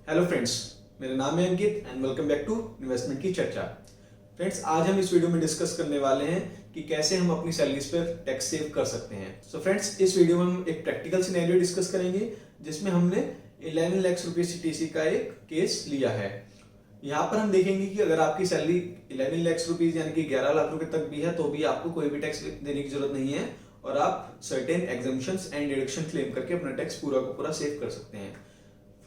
Hello friends, मेरा नाम है Ankit and welcome back to investment की चर्चा। फ्रेंड्स, आज हम इस वीडियो में डिस्कस करने वाले हैं कि कैसे हम अपनी सैलरीज पर टैक्स सेव कर सकते हैं। सो फ्रेंड्स, इस वीडियो में हम एक प्रैक्टिकल सिनेरियो डिस्कस करेंगे जिसमें हमने 11 लाख रुपए सीटीसी का एक केस लिया है। यहाँ पर हम देखेंगे कि अगर आपकी सैलरी 11 लाख रुपीज यानी कि 11 लाख रुपए तक भी है तो भी आपको कोई भी टैक्स देने की जरूरत नहीं है और आप certain exemptions and deduction claim करके अपना टैक्स पूरा का पूरा सेव कर सकते हैं।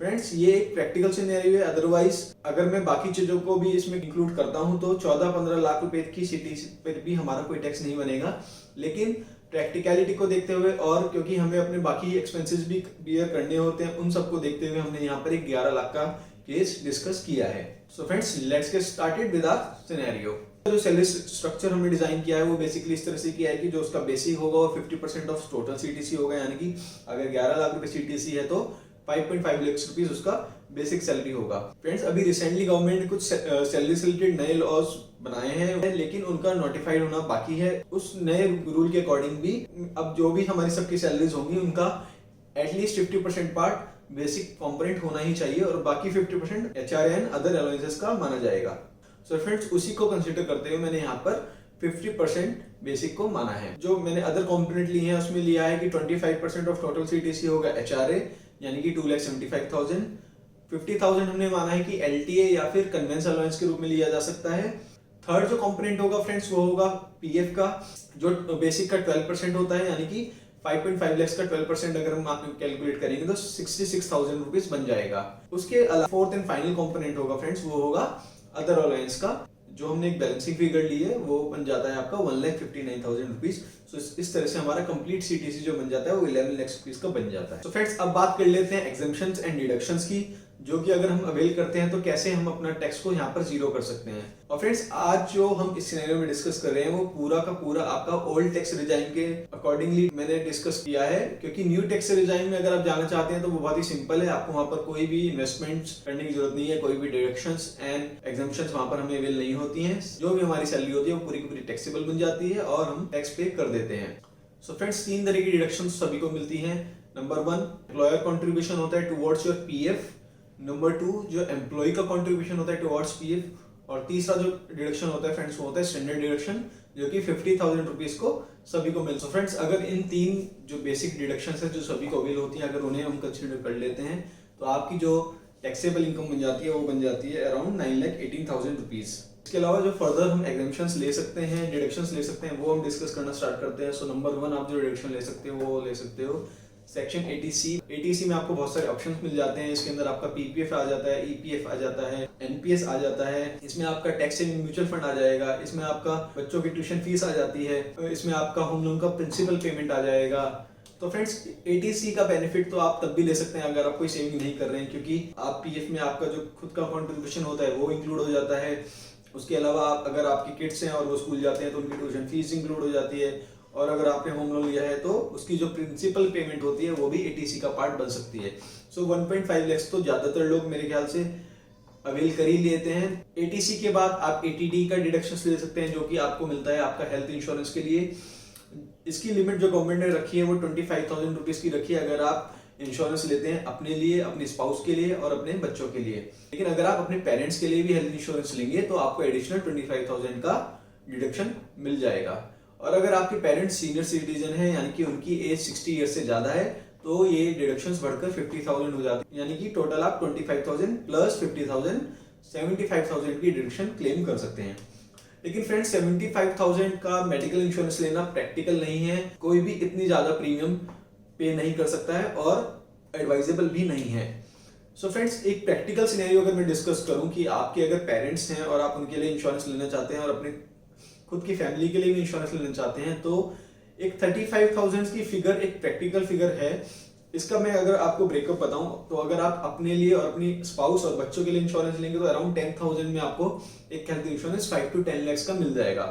फ्रेंड्स, ये एक प्रैक्टिकल सिनेरियो है। अदरवाइज अगर मैं बाकी चीजों को भी इसमें इंक्लूड करता हूं तो 14-15 लाख रुपए की सीटीसी पर भी हमारा कोई टैक्स नहीं बनेगा। लेकिन प्रैक्टिकलिटी को देखते हुए और क्योंकि हमें अपने बाकी एक्सपेंसेस भी बियर करने होते हैं, उन सबको देखते हुए हमने यहाँ पर एक 11 लाख का केस डिस्कस किया है। So friends, let's get started with our scenario. जो सैलरी स्ट्रक्चर हमने डिजाइन किया है वो बेसिकली इस तरह से किया है कि जो उसका बेसिक होगा वो 50% ऑफ टोटल सीटीसी होगा, यानी कि अगर 11 लाख रुपए सीटीसी है तो 5.5 लाख रुपीस उसका बेसिक सैलरी होगा। फ्रेंड्स, अभी रिसेंटली गवर्नमेंट ने कुछ सैलरी से रिलेटेड नए लॉज बनाए हैं, लेकिन उनका नोटिफाइड होना बाकी है। उस नए रूल के अकॉर्डिंग भी अब जो भी हमारी सबकी सैलरीज होंगी उनका एटलीस्ट 50% पार्ट बेसिक कंपोनेंट होना ही चाहिए और बाकी 50% एचआरए एंड अदर अलाउंसेस का माना जाएगा। सो फ्रेंड्स, उसी को कंसीडर करते हुए मैंने यहाँ पर 50% बेसिक को माना है। जो मैंने अदर कंपोनेंट लिए हैं उसमें लिया है कि 25% ऑफ टोटल सीटीसी होगा एचआरए यानी कि 2,75,000। 50,000 हमने माना है कि एलटीए या फिर कन्वेंस अलाउंस के रूप में लिया जा सकता है। थर्ड जो कंपोनेंट होगा फ्रेंड्स वो होगा पीएफ का, जो बेसिक का 12% होता है, यानी कि 5.5 लाख का 12% अगर हम कैलकुलेट करेंगे तो 66,000 रुपीज बन जाएगा। उसके अलावा फोर्थ एंड फाइनल कंपोनेंट होगा फ्रेंड्स वो होगा अदर अलाउंस का, जो हमने एक बैलेंसिंग फिगर ली है वो बन जाता है आपका 1,59,000 रुपीज। सो इस तरह से हमारा कंप्लीट सीटीसी जो बन जाता है वो 11 लाख रुपीज का बन जाता है। तो फ्रेंड्स, अब बात कर लेते हैं एग्जम्पशंस एंड डिडक्शंस की, जो कि अगर हम अवेल करते हैं तो कैसे हम अपना टैक्स को यहाँ पर जीरो कर सकते हैं। और फ्रेंड्स, आज जो हम इस सिनेरियो में डिस्कस कर रहे हैं वो पूरा का पूरा आपका ओल्ड टैक्स रिजाइन के अकॉर्डिंगली मैंने डिस्कस किया है, क्योंकि न्यू टैक्स रिजाइन में अगर आप जाना चाहते हैं तो वो बहुत ही सिंपल है। आपको वहां पर कोई भी इन्वेस्टमेंट करने की जरूरत नहीं है, कोई भी डिडक्शंस एंड एग्जम्पशंस वहां पर हमें अवेल नहीं होती हैं। जो भी हमारी सैलरी होती है वो पूरी की पूरी टैक्सेबल बन जाती है और हम टैक्स पे कर देते हैं। सो फ्रेंड्स, 3 तरह की डिडक्शंस सभी को मिलती हैं। नंबर 1 एम्प्लॉयर कंट्रीब्यूशन होता है टुवर्ड्स योर पीएफ। नंबर 2 जो एम्प्लॉय का कंट्रीब्यूशन होता है टुवर्ड्स पीएफ। और तीसरा जो डिडक्शन होता है फ्रेंड्स वो होता है स्टैंडर्ड डिडक्शन, जो कि 50,000 रुपीज को सभी को मिलता है। फ्रेंड्स, अगर इन 3 जो बेसिक डिडक्शंस है जो सभी को अवेल होती हैं, अगर उन्हें हम कंसीडर कर लेते हैं तो आपकी जो टैक्सेबल इनकम बन जाती है वो बन जाती है अराउंड 9,18,000 रुपीज। इसके अलावा जो फर्दर हम एग्जम्पशंस ले सकते हैं, डिडक्शंस ले सकते हैं, वो हम डिस्कस करना स्टार्ट करते हैं। सो नंबर 1 आप जो डिडक्शन ले सकते हो वो ले सकते हो सेक्शन 80C। 80C में आपको बहुत सारे ऑप्शंस मिल जाते हैं। इसके अंदर आपका पीपीएफ आ जाता है, ईपीएफ आ जाता है, एनपीएस आ जाता है, इसमें आपका टैक्स सेविंग म्यूचुअल फंड आ जाएगा, इसमें आपका बच्चों की ट्यूशन फीस आ जाती है, इसमें आपका होम लोन का प्रिंसिपल पेमेंट आ जाएगा। तो फ्रेंड्स, 80C का बेनिफिट तो आप तब भी ले सकते हैं अगर आप कोई सेविंग नहीं कर रहे हैं, क्योंकि आप पीएफ में आपका जो खुद का कंट्रीब्यूशन होता है वो इंक्लूड हो जाता है। उसके अलावा अगर आपके किड्स हैं और वो स्कूल जाते हैं तो उनकी ट्यूशन फीस इंक्लूड हो जाती है, और अगर आपने होम लोन लिया है तो उसकी जो प्रिंसिपल पेमेंट होती है वो भी 80C का पार्ट बन सकती है। सो 1.5 लाख तो ज्यादातर लोग मेरे ख्याल से अवेल कर ही लेते हैं। 80C के बाद आप 80D का डिडक्शन ले सकते हैं, जो कि आपको मिलता है आपका हेल्थ इंश्योरेंस के लिए। इसकी लिमिट जो गवर्नमेंट ने रखी है वो 25,000 रुपीज की रखी है अगर आप इंश्योरेंस लेते हैं अपने लिए, अपने स्पाउस के लिए और अपने बच्चों के लिए। लेकिन अगर आप अपने पेरेंट्स के लिए भी हेल्थ इंश्योरेंस लेंगे तो आपको एडिशनल 25,000 का डिडक्शन मिल जाएगा। और अगर आपके पेरेंट्स सीनियर सिटीजन है यानी कि उनकी एज 60 ईयर से ज्यादा है तो ये डिडक्शंस बढ़कर 50,000 हो जाती है, यानी कि टोटल आप 25,000 प्लस 50,000 75,000 की डिडक्शन क्लेम कर सकते हैं। लेकिन फ्रेंड्स, 75,000 का मेडिकल इंश्योरेंस लेना प्रैक्टिकल नहीं है। कोई भी इतनी ज्यादा प्रीमियम पे नहीं कर सकता है और एडवाइजेबल भी नहीं है। सो फ्रेंड्स, एक प्रैक्टिकल सिनेरियो अगर मैं डिस्कस करूं कि आपके अगर पेरेंट्स हैं और आप उनके लिए इंश्योरेंस लेना चाहते हैं और अपने खुद की फैमिली के लिए भी इंश्योरेंस लेना चाहते हैं, तो एक 35,000 की फिगर एक प्रैक्टिकल फिगर है। इसका मैं अगर आपको ब्रेकअप बताऊं तो अगर आप अपने लिए और अपनी स्पाउस और बच्चों के लिए इंश्योरेंस लेंगे तो अराउंड 10,000 में आपको एक हेल्थ इंश्योरेंस 5 to 10 लाख का मिल जाएगा।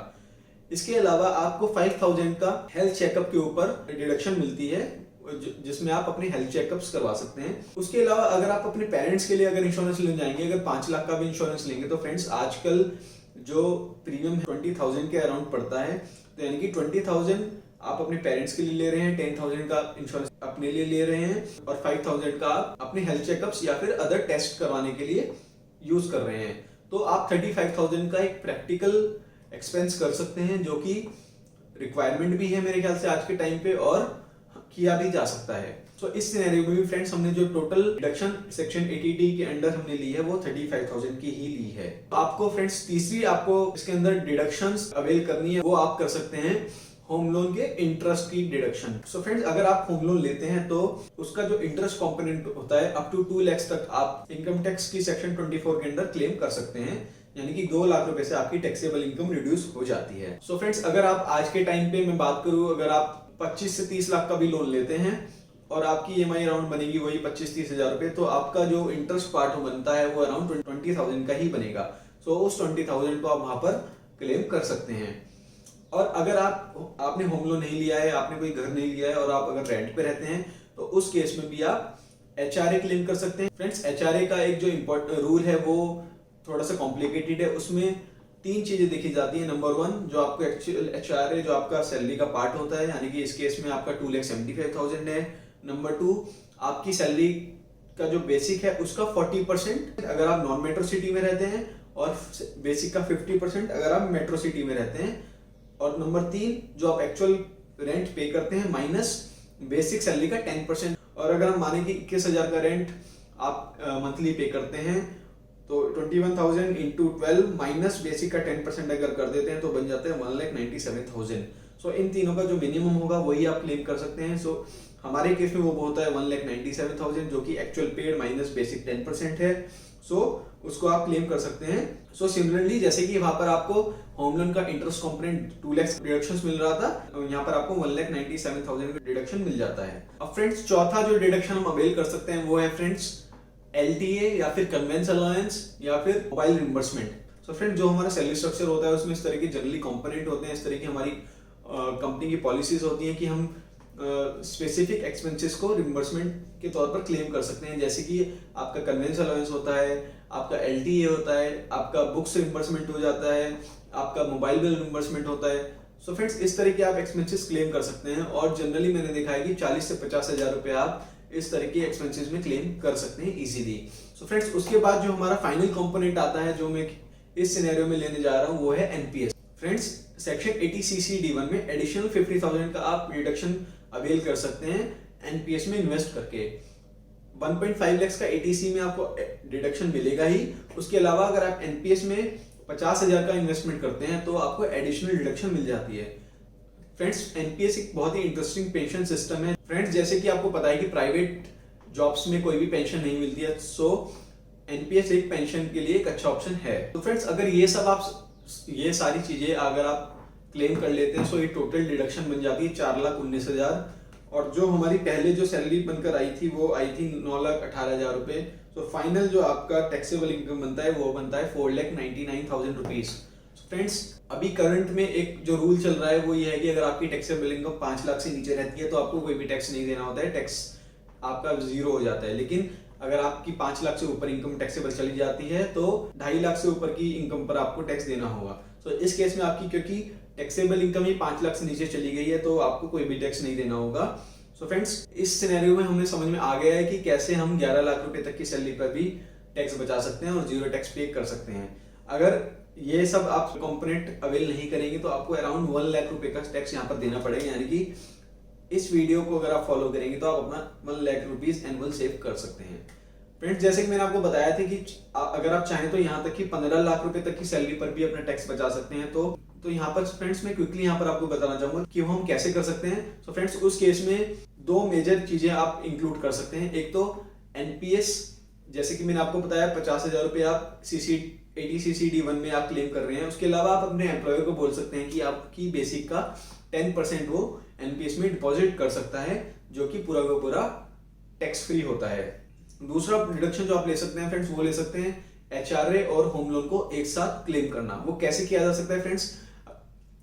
इसके अलावा आपको 5,000 का हेल्थ चेकअप के ऊपर डिडक्शन मिलती है, जिसमें आप अपने हेल्थ चेकअप्स करवा सकते हैं। उसके अलावा अगर आप अपने पेरेंट्स के लिए अगर इंश्योरेंस लेने जाएंगे, अगर 5 लाख का भी इंश्योरेंस लेंगे तो फ्रेंड्स आजकल जो प्रीमियम 20,000 के अराउंड पड़ता है, तो यानी कि 20,000 आप अपने पेरेंट्स के लिए ले रहे हैं, 10,000 का इंश्योरेंस अपने लिए ले रहे हैं और 5,000 का आप अपने हेल्थ चेकअप्स या फिर अदर टेस्ट करवाने के लिए यूज कर रहे हैं। तो आप 35,000 का एक प्रैक्टिकल एक्सपेंस कर सकते हैं, जो कि रिक्वायरमेंट भी है मेरे ख्याल से आज के टाइम पे और किया भी जा सकता है। तो इस सिनेरियो में भी फ्रेंड्स हमने जो टोटल डिडक्शन सेक्शन 80D के अंडर हमने ली है वो 35,000 की ही ली है। आपको फ्रेंड्स तीसरी आपको इसके अंदर डिडक्शंस अवेल करनी है, वो आप कर सकते हैं होम लोन के इंटरेस्ट की डिडक्शन। सो फ्रेंड्स, अगर आप होम लोन लेते हैं तो उसका जो इंटरेस्ट कंपोनेंट होता है अप टू 2 लाख तक आप इनकम टैक्स की सेक्शन 24 के अंदर क्लेम कर सकते हैं, यानी कि 2 लाख रुपए से आपकी टैक्सेबल इनकम रिड्यूस हो जाती है। सो फ्रेंड्स, अगर आप आज के टाइम पे मैं बात करूं, अगर आप 25 से 30 लाख का भी लोन लेते हैं और आपकी EMI अराउंड बनेगी वही 25-30 हजार रुपए, तो आपका जो इंटरेस्ट पार्ट बनता है वो अराउंड 20,000 का ही बनेगा। सो उस 20,000 को आप वहां पर क्लेम कर सकते हैं। और अगर आपने होम लोन नहीं लिया है, आपने कोई घर नहीं लिया है और आप अगर रेंट पे रहते हैं, तो उस केस में भी आप HRA क्लेम कर सकते हैं। फ्रेंड्स, HRA का एक जो इम्पोर्टेंट रूल है वो थोड़ा सा कॉम्प्लिकेटेड है। उसमें 3 चीजें देखी जाती है। नंबर 1, जो आपको एक्चुअल HRA जो आपका सैलरी का पार्ट होता है, यानी कि इस केस में आपका 2,75,000 है। नंबर 2, आपकी सैलरी का जो बेसिक है उसका 40% अगर आप नॉन मेट्रो सिटी में रहते हैं और बेसिक का 50% अगर आप मेट्रो सिटी में रहते हैं। और नंबर 3, जो आप एक्चुअल रेंट पे करते हैं माइनस बेसिक सैलरी का 10%। और अगर हम माने कि 21,000 का रेंट आप मंथली पे करते हैं, तो 21,000 इंटू 12 माइनस बेसिक का 10% अगर कर देते हैं तो बन जाता है 1,97,000। सो इन तीनों का जो मिनिमम होगा वही आप क्लेम कर सकते हैं। सो हमारे केस में वो होता है 1,97,000, जो कि एक्चुअल पेड माइनस बेसिक 10% है। सो उसको आप क्लेम कर सकते हैं। सो सिमिलरली, जैसे कि वहां पर आपको होम लोन का इंटरेस्ट कंपोनेंट 2 लाख डिडक्शन मिल रहा था, यहाँ पर आपको 1,97,000 का डिडक्शन मिल जाता है। अब फ्रेंड्स, चौथा जो डिडक्शन हम अवेल कर सकते हैं वो है फ्रेंड्स LTA या फिर कन्वेंस अलाउंस या फिर मोबाइल रिम्बर्समेंट। सो फ्रेंड, जो हमारा सैलरी स्ट्रक्चर होता है उसमें इस तरह के जनरली कंपोनेंट होते हैं, इस तरह की हमारी कंपनी की पॉलिसीज होती हैं कि हम स्पेसिफिक एक्सपेंसेस को रिम्बर्समेंट के तौर पर क्लेम कर सकते हैं। जैसे कि आपका कन्वेंस अलाउंस होता है, आपका LTA होता है, आपका बुक्स रिम्बर्समेंट हो जाता है, आपका मोबाइल बिल रिम्बर्समेंट होता है। सो फ्रेंड्स, इस तरह के आप एक्सपेंसेस क्लेम कर सकते हैं और जनरली मैंने देखा है कि 40 से 50 हजार रुपए आप इस तरह के एक्सपेंसेस में क्लेम कर सकते हैं इजीली। सो फ्रेंड्स, उसके बाद जो हमारा फाइनल कंपोनेंट आता है जो मैं इस सिनेरियो में लेने जा रहा हूं वो है NPS। फ्रेंड्स, सेक्शन 80CC-D1 में एडिशनल 50,000 का आप रिडक्शन अवेल कर सकते हैं NPS में इन्वेस्ट करके। 1.5 लाख का ATC में आपको डिडक्शन मिलेगा ही। उसके अलावा अगर आप NPS में 50,000 का इन्वेस्टमेंट करते हैं तो आपको एडिशनल डिडक्शन मिल जाती है। फ्रेंड्स, NPS एक बहुत ही इंटरेस्टिंग पेंशन सिस्टम है। फ्रेंड्स, जैसे कि आपको पता है कि प्राइवेट जॉब्स में कोई भी पेंशन नहीं मिलती है, सो NPS एक पेंशन के लिए एक अच्छा ऑप्शन है। तो फ्रेंड्स, अगर ये सारी चीजें अगर आप क्लेम कर लेते हैं, सो ये टोटल डिडक्शन बन जाती है 4,19,000। और जो हमारी पहले जो सैलरी बनकर आई थी वो आई थी 9,18,000 रुपए। तो फाइनल जो आपका टैक्सेबल इनकम बनता है वो बनता है 4,99,000 रुपीज। फ्रेंड्स, अभी करंट में एक जो रूल चल रहा है वो ये है कि अगर आपकी टैक्सेबल इनकम 5 लाख से नीचे रहती है तो आपको कोई भी टैक्स नहीं देना होता है, टैक्स आपका 0 हो जाता है। लेकिन अगर आपकी 5 लाख से ऊपर इनकम टैक्सेबल चली जाती है तो 2.5 लाख से ऊपर की इनकम पर आपको टैक्स देना होगा। तो इस केस में आपकी क्योंकि टैक्सेबल इनकम ही 5 लाख से नीचे चली गई है तो आपको कोई भी टैक्स नहीं देना होगा। सो फ्रेंड्स, इस सिनेरियो में हमने समझ में आ गया है कि कैसे हम 11 लाख रुपए तक की सैलरी पर भी टैक्स बचा सकते हैं और 0 टैक्स पे कर सकते हैं। अगर ये सब आप कंपोनेंट अवेल नहीं करेंगे तो आपको अराउंड 1 लाख रुपए का टैक्स यहाँ पर देना पड़ेगा। यानी कि इस वीडियो को अगर आप फॉलो करेंगे तो आप अपना 1 लाख रुपीज एनुअल सेव कर सकते हैं। फ्रेंड्स, जैसे कि मैंने आपको बताया था कि अगर आप चाहें तो यहाँ तक कि 15 लाख रुपए तक की सैलरी पर भी अपना टैक्स बचा सकते हैं। तो यहाँ पर फ्रेंड्स मैं क्विकली यहाँ पर आपको बताना चाहूंगा कि वो हम कैसे कर सकते हैं। तो फ्रेंड्स, उस केस में 2 मेजर चीजें आप इंक्लूड कर सकते हैं। एक तो NPS, जैसे कि मैंने आपको बताया 50,000 रुपए आप 80CC-D1 में आप क्लेम कर रहे हैं। उसके अलावा आप अपने एम्प्लॉयर को बोल सकते हैं कि आपकी बेसिक का 10% वो NPS में डिपॉजिट कर सकता है, जो कि पूरा का पूरा टैक्स फ्री होता है। दूसरा डिडक्शन जो आप ले सकते हैं फ्रेंड्स, वो ले सकते हैं HRA और होम लोन को एक साथ क्लेम करना। वो कैसे किया जा सकता है फ्रेंड्स?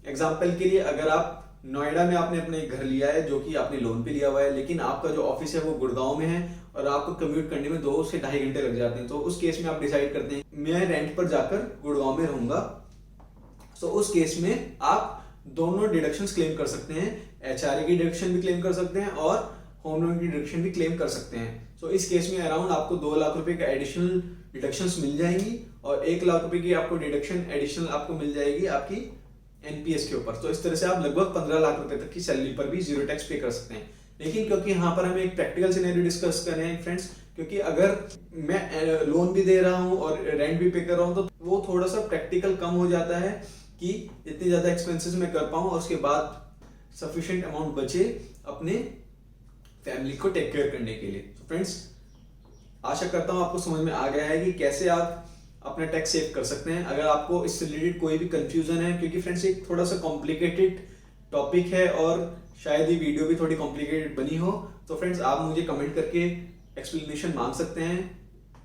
एग्जाम्पल के लिए, अगर आप नोएडा में आपने अपने घर लिया है जो कि आपने लोन पे लिया हुआ है, लेकिन आपका जो ऑफिस है वो गुड़गांव में है और आपको कम्यूट करने में 2 से 2.5 घंटे लग जाते हैं, तो उस केस में आप डिसाइड करते हैं मैं रेंट पर जाकर गुड़गांव में रहूंगा। तो उस केस में आप दोनों डिडक्शंस क्लेम कर सकते हैं, HRA की डिडक्शन भी क्लेम कर सकते हैं और होम लोन की डिडक्शन भी क्लेम कर सकते हैं। सो इस केस में अराउंड आपको 2 लाख रुपए का एडिशनल डिडक्शंस मिल जाएंगी और 1 लाख रुपए की आपको डिडक्शन एडिशनल आपको मिल जाएगी आपकी एनपीएस के ऊपर। तो इस तरह से आप लगभग 15 लाख रुपए तक की सैलरी पर भी जीरो टैक्स पे कर सकते हैं। लेकिन क्योंकि यहाँ पर हमें एक प्रैक्टिकल सिनेरियो डिस्कस कर रहे हैं फ्रेंड्स, क्योंकि अगर मैं लोन भी दे रहा हूँ और रेंट भी पे कर रहा हूँ तो वो थोड़ा सा प्रैक्टिकल कम हो जाता है कि इतनी ज्यादा एक्सपेंसेस मैं कर पाऊँ और उसके बाद सफिशिएंट अमाउंट बचे अपने फैमिली को टेक केयर करने के लिए। तो फ्रेंड्स, आशा करता हूँ आपको समझ में आ गया है कि कैसे आप अपना टैक्स सेव कर सकते हैं। अगर आपको इससे रिलेटेड कोई भी कंफ्यूजन है, क्योंकि फ्रेंड्स एक थोड़ा सा कॉम्प्लिकेटेड टॉपिक है और शायद ये वीडियो भी थोड़ी कॉम्प्लिकेटेड बनी हो, तो फ्रेंड्स आप मुझे कमेंट करके एक्सप्लेनेशन मांग सकते हैं,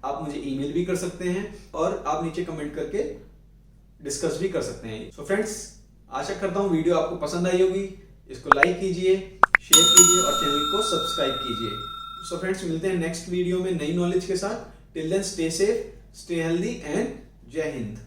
आप मुझे ईमेल भी कर सकते हैं और आप नीचे कमेंट करके डिस्कस भी कर सकते हैं। सो फ्रेंड्स, आशा करता हूँ वीडियो आपको पसंद आई होगी। इसको लाइक कीजिए, शेयर कीजिए और चैनल को सब्सक्राइब कीजिए। सो फ्रेंड्स, मिलते हैं नेक्स्ट वीडियो में नई नॉलेज के साथ। Till then stay safe, stay healthy and Jai Hind.